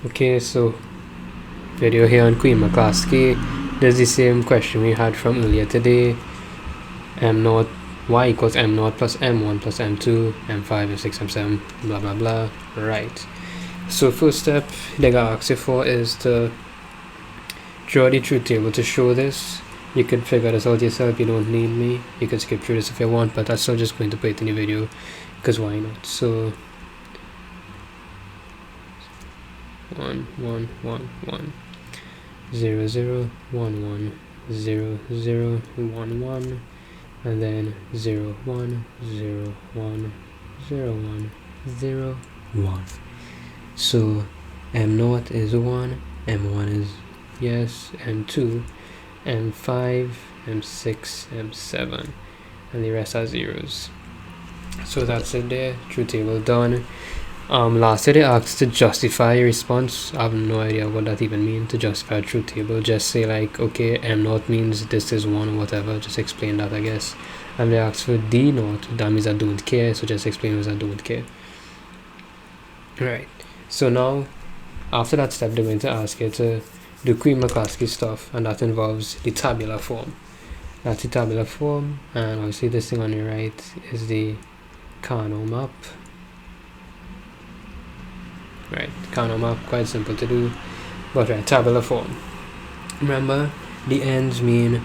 Okay, so video here on Quine McCluskey. There's the same question we had from earlier today. M0, y equals M0 plus M1 plus M2, M5, M6, M7, blah blah blah. Right. So first step they got asked you for is to draw the truth table to show this. You could figure this out yourself, you don't need me. You can skip through this if you want, but I'm still just going to put it in the video because why not? So 1 1 1 1 0 0 1 1 0 0 1 1 and then 0 1 0 1 0 1 0 1. So M0 is 1, M1 is yes, M2, M5, M6, M7, and the rest are zeros. So that's it there, truth table done. Lastly they asked to justify your response. I have no idea what that even means, to justify a truth table. Just say like, okay, M0 means this is 1 or whatever, just explain that I guess. And they asked for D0, that means I don't care, so just explain what I don't care. Right, so now after that step they're going to ask you to do Quine McCluskey stuff, and that involves the tabular form. That's the tabular form, and obviously this thing on the right is the Carnot map. Right, Carnot map, quite simple to do, but right, tabular form. Remember, the ends mean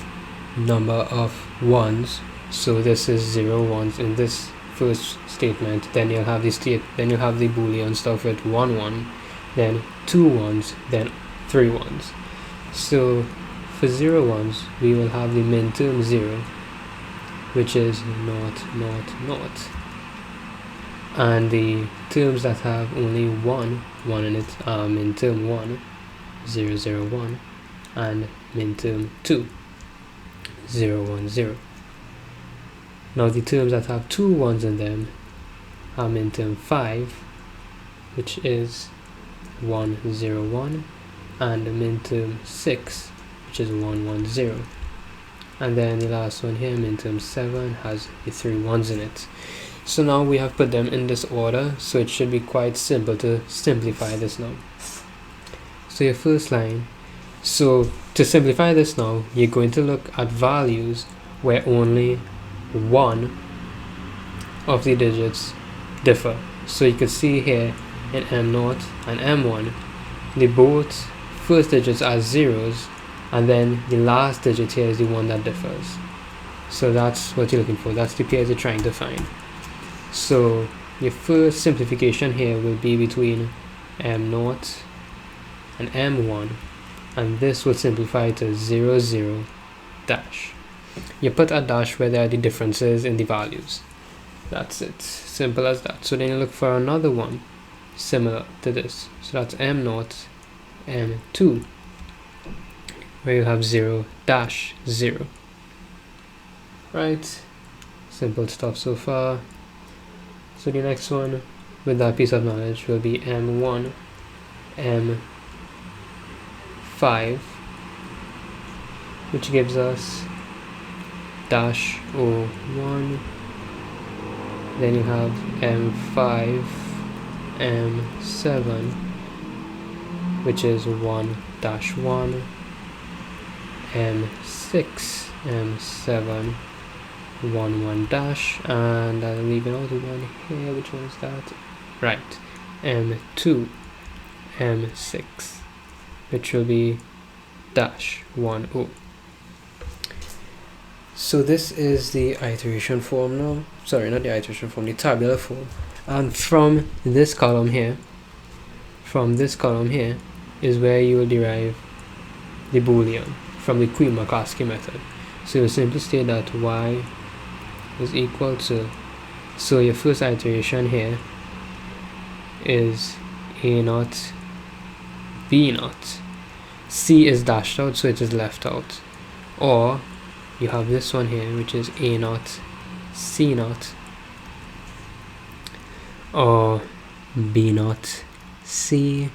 number of ones, so this is 0 ones in this first statement. Then you'll have the Boolean stuff with 1 1, then 2 ones, then 3 ones. So for 0 ones, we will have the min term 0, which is 0 0 0. And the terms that have only one in it are min term 1, 0 0 1, and min term 2, 0 1 0. Now the terms that have 2 ones in them are min term 5, which is 1 0 1, and min term 6, which is 1 1 0. And then the last one here, min term 7, has the 3 ones in it. So now we have put them in this order, so it should be quite simple to simplify this now. So your first line, so to simplify this now, you're going to look at values where only one of the digits differ. So you can see here in M0 and M1, the both first digits are zeros, and then the last digit here is the one that differs. So that's what you're looking for, that's the pairs you're trying to find. So your first simplification here will be between M0 and M1, and this will simplify to 0 0 dash. You put a dash where there are the differences in the values. That's it, simple as that. So then you look for another one similar to this, so that's M0 M2, where you have 0 dash 0. Right, simple stuff so far. So the next one with that piece of knowledge will be M1 M5, which gives us dash 01. Then you have M5 M7, which is 1 dash 1, M6 M7 1 1 dash, and I'll leave another one here. Which one is that? Right, M2 M6, which will be dash 1 0. So this is the iteration form now. Sorry, not the iteration form, the tabular form. And from this column here is where you will derive the Boolean from the Quine McCluskey method. So you'll simply state that y is equal to, so your first iteration here is A0 B0. C is dashed out, so it is left out. Or you have this one here, which is A0 C0, or B0 C,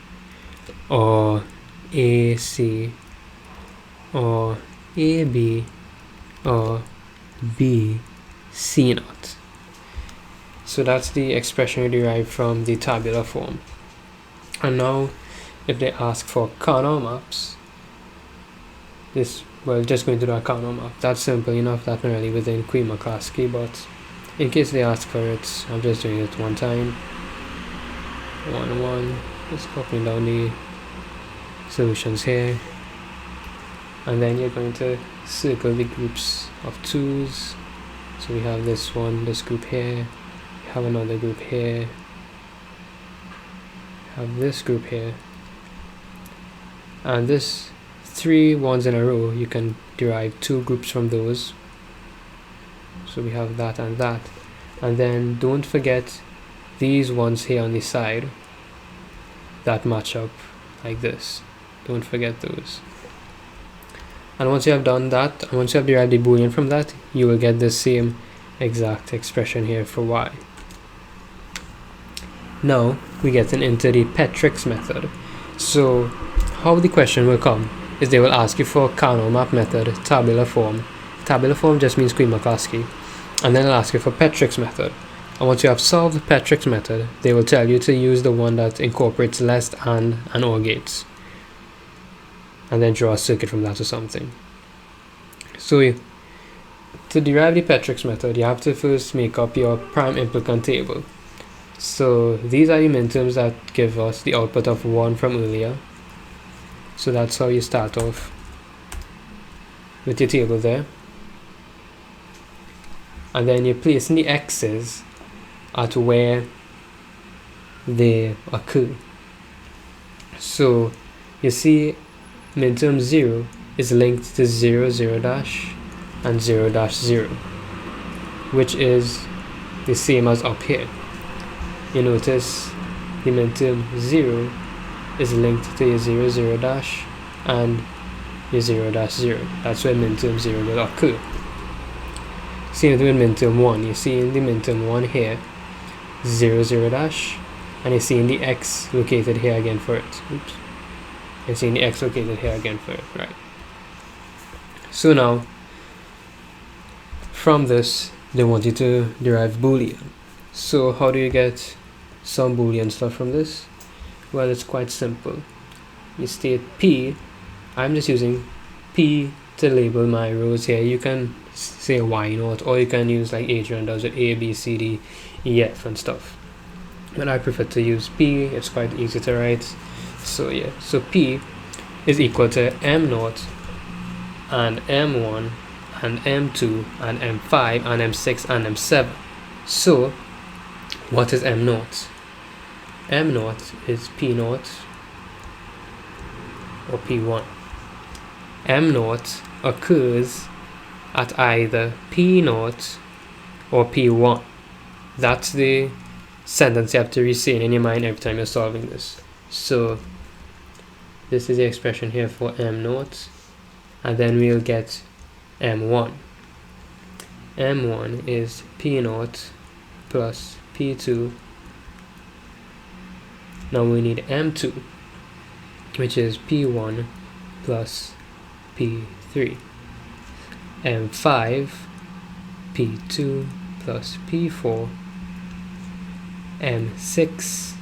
or AC, or AB, or B C0. So that's the expression you derive from the tabular form. And now if they ask for Carnot maps, just going to do a Carnot map. That's simple enough, that's not really within Quine McCluskey, but in case they ask for it, I'm just doing it one time. 1, just copying down the solutions here, and then you're going to circle the groups of 2's. So we have this one, this group here, we have another group here, have this group here, and this 3 ones in a row, you can derive 2 groups from those. So we have that and that, and then don't forget these ones here on the side that match up like this. Don't forget those. And once you have done that, and once you have derived the boolean from that, you will get the same exact expression here for y. Now we get into the Petrix method. So how the question will come is they will ask you for Carnot map method, tabular form. Tabular form just means Quine McCluskey. And then they'll ask you for Petrix method. And once you have solved the Petrix method, they will tell you to use the one that incorporates less and OR gates. And then draw a circuit from that or something. So to derive the Petrix method, you have to first make up your prime implicant table. So these are the minterms that give us the output of 1 from earlier. So that's how you start off with your table there. And then you're placing the x's at where they occur. So you see minterm 0 is linked to 0, 0 dash and 0 dash 0, which is the same as up here. You notice the minterm 0 is linked to your 0, 0 dash and your 0 dash 0. That's where minterm 0 will occur. Same thing with minterm 1. You're seeing the minterm 1 here, 0, 0 dash, and you're seeing the x located here again for it. Oops. You're seeing the x located here again for it, right? So now, from this, they want you to derive Boolean. So how do you get some Boolean stuff from this? Well, it's quite simple. You state P. I'm just using P to label my rows here. You can say Y naught, or you can use like Adrian does with A, B, C, D, E, F and stuff. But I prefer to use P. It's quite easy to write. So yeah, so P is equal to M naught and M1 and M2 and M5 and M6 and M7. So what is M naught? M naught is P naught or P1. M naught occurs at either P naught or P1. That's the sentence you have to re-say in your mind every time you're solving this. So this is the expression here for M naught, and then we'll get M1. M1 is P naught plus P2. Now we need M2, which is P1 plus P3. M5, P2 plus P4. M6,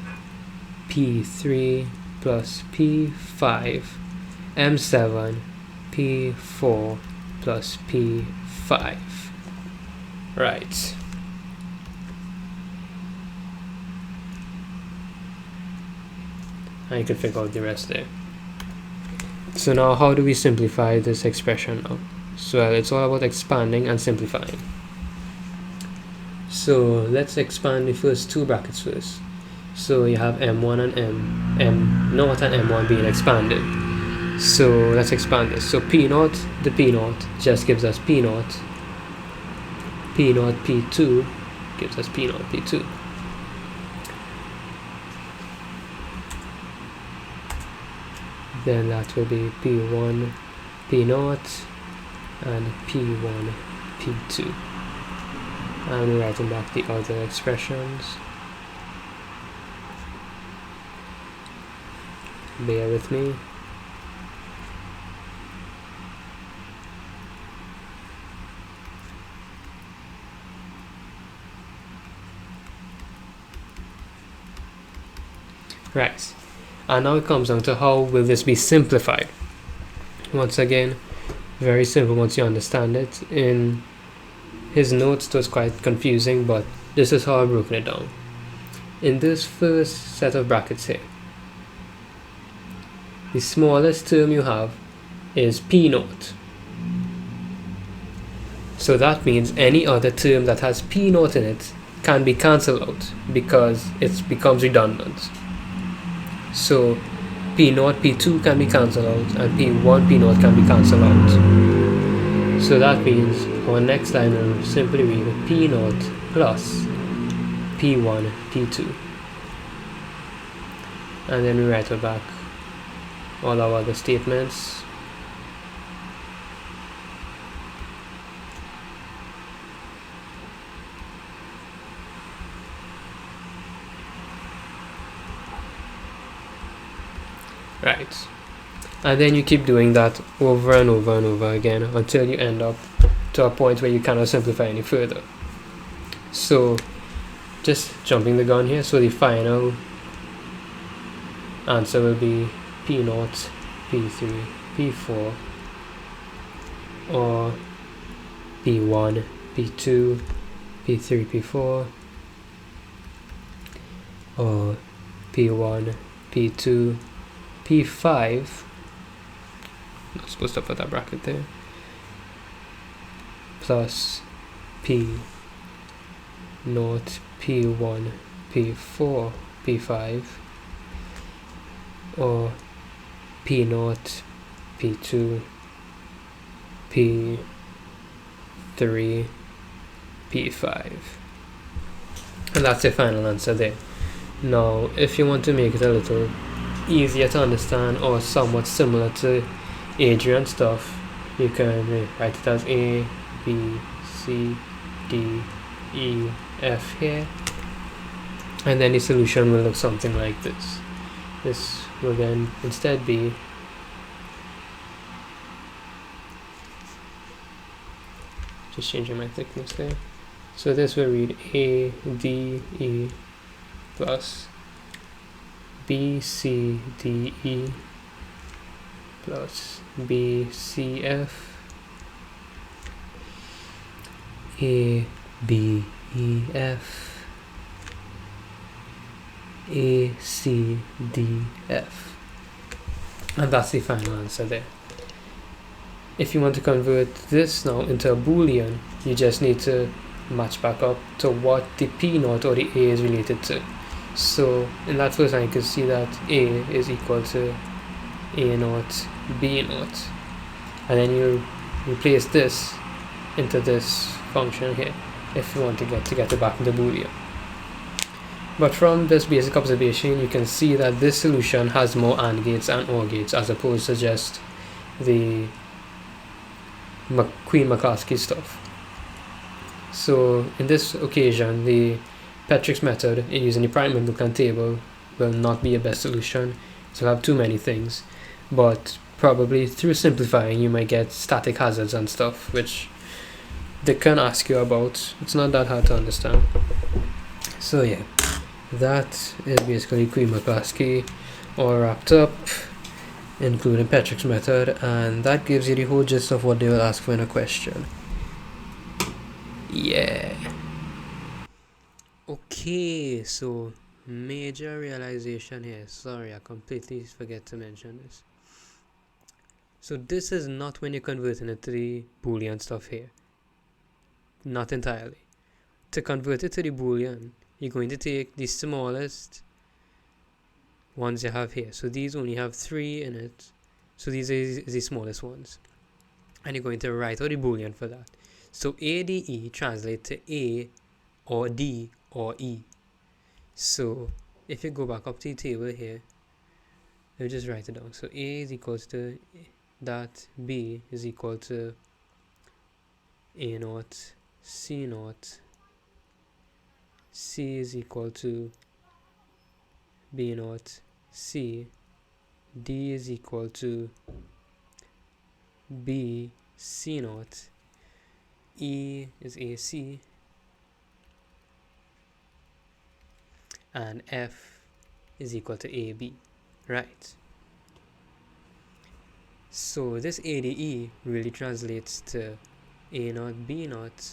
P3 plus P5. M7, P4 plus P5. Right. And you can figure out the rest there. So now how do we simplify this expression now? So it's all about expanding and simplifying. So let's expand the first 2 brackets first. So you have M1 and M0 and M1 being expanded. So let's expand this. So P0, the P0 just gives us P0. P0, P2 gives us P0, P2. Then that will be P1, P0 and P1, P2. And we're writing back the other expressions. Bear with me. Right. And now it comes down to how will this be simplified. Once again, very simple once you understand it. In his notes it was quite confusing, but this is how I've broken it down. In this first set of brackets here, the smallest term you have is P naught. So that means any other term that has P naught in it can be cancelled out because it becomes redundant. So P naught, P2 can be cancelled out, and P1, P naught can be cancelled out. So that means our next line will simply read P naught plus P1, P2. And then we write it back all our other statements. Right. And then you keep doing that over and over and over again until you end up to a point where you cannot simplify any further. So just jumping the gun here, so the final answer will be P0, P3, P4, or P1, P2, P3, P4, or P1, P2, P5. Not supposed to put that bracket there. Plus P0, P1, P4, P5, or P0, P2, P3, P5. And that's the final answer there. Now, if you want to make it a little easier to understand or somewhat similar to Adrian's stuff, you can write it as A, B, C, D, E, F here, and then the solution will look something like this. This will then instead be just changing my thickness there. So this will read A, D, E plus B, C, D, E plus B, C, F, A, B, E, F, A, C, D, F. And that's the final answer there. If you want to convert this now into a Boolean, you just need to match back up to what the P0 or the A is related to. So in that first line you can see that A is equal to A0, B0, and then you replace this into this function here if you want to get it back into Boolean. But from this basic observation you can see that this solution has more AND gates and OR gates as opposed to just the Quine McCluskey stuff. So in this occasion, the Petrik's method using the prime implicant table will not be a best solution. So have too many things, but probably through simplifying you might get static hazards and stuff which they can ask you about. It's not that hard to understand. So yeah, that is basically Quine McCluskey all wrapped up, including Petrik's method, and that gives you the whole gist of what they will ask for in a question. Yeah. Okay, so major realization here. Sorry, I completely forget to mention this. So this is not when you're converting it to the Boolean stuff here. Not entirely. To convert it to the Boolean, you're going to take the smallest ones you have here. So these only have 3 in it. So these are the smallest ones. And you're going to write out the Boolean for that. So ADE translates to A or D or E. So if you go back up to the table here, let me just write it down. So A is equals to that, B is equal to A0, C0, C is equal to B0, C, D is equal to B, C0, E is AC, and F is equal to AB. Right. So this ADE really translates to A naught B naught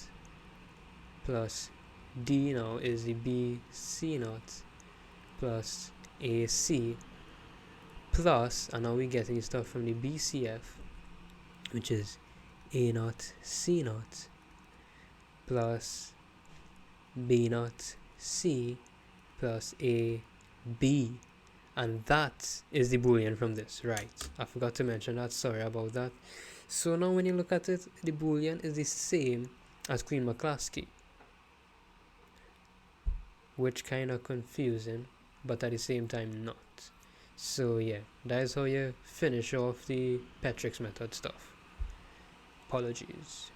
plus D now is the B C naught plus AC plus, and now we're getting stuff from the BCF, which is A naught C naught plus B naught C plus A B, and that is the boolean from this. Right, I forgot to mention that, sorry about that. So now when you look at it, the boolean is the same as Quine McCluskey, which kind of confusing, but at the same time not. So yeah, that is how you finish off the Petrik's method stuff. Apologies.